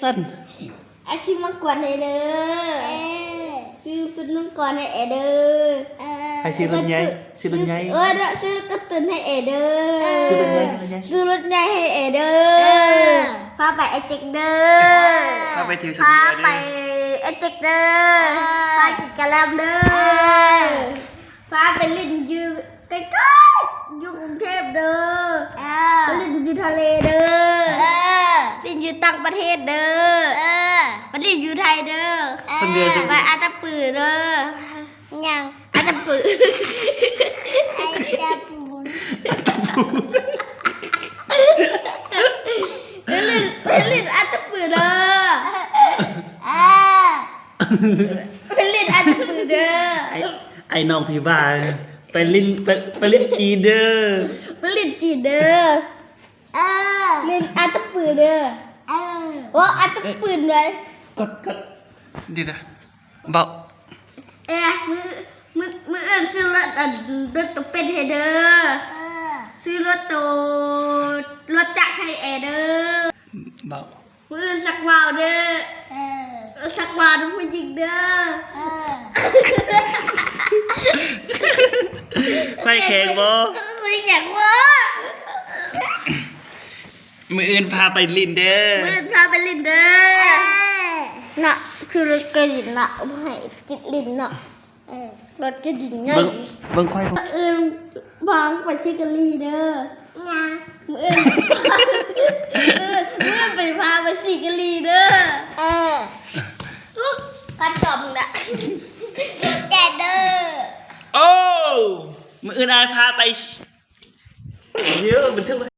สั้น ไอชิมังกรไอเด้อซื้อเป็นมังกรให้ไอเด้อ ให้ซื้อรถใหญ่ซื้อรถใหญ่ ซื้อกระตุ้นให้ไอเด้อ ซื้อรถใหญ่รถใหญ่ ซื้อรถใหญ่ให้ไอเด้อพาไปไอเจ็กเด้อ พาไปเที่ยวชม พา เมือง ไป เด้อ ไอเจ็กเด้อพากินกะแลมเด้อพาไปเล่นอยู่ใกล้ๆอยู่กรุงเทพเด้อไปเล่นอยู่ทะเลเด้อเล่นอยู่ต่างประเทศเด้อไปเล่นอยู่ไทยเด้อ สันเดือนสิ ไปอาตะปือเด้อยังอาตะปือไอตะปูนไปเล่นอาตะปือเด้อไปเล่นอาตะปือเด้อ ไอ้น้องพี่บ้าไปเล่นจีนเด้อ ไปเล่นจีนเด้อเล่นอาตะปือเด้อว่าอาตะปืนเลย กดดีนะเบา มือซื้อรถตัวเป็นให้เด้อซื้อรถจักรให้แอเด้อ เบา มือสักวาวเด้อสักวาวผู้หญิงเด้อ ไปแข่งบ่ ไม่อยากว่า มืออื่นพาไปลินเด้อ มือพาไปลินเด้อน่ะคือรถกระดิ่งน่ะให้จิตลินน่ะรถกระดิ่งไง เบิ่งควาย บางไปชิคกรีเด้อมือไปพาไปชิคกรีเด้อลูกกันจอมน่ะแกเด้อ โอ้มืออื่นอายพาไปเยอะมันทึก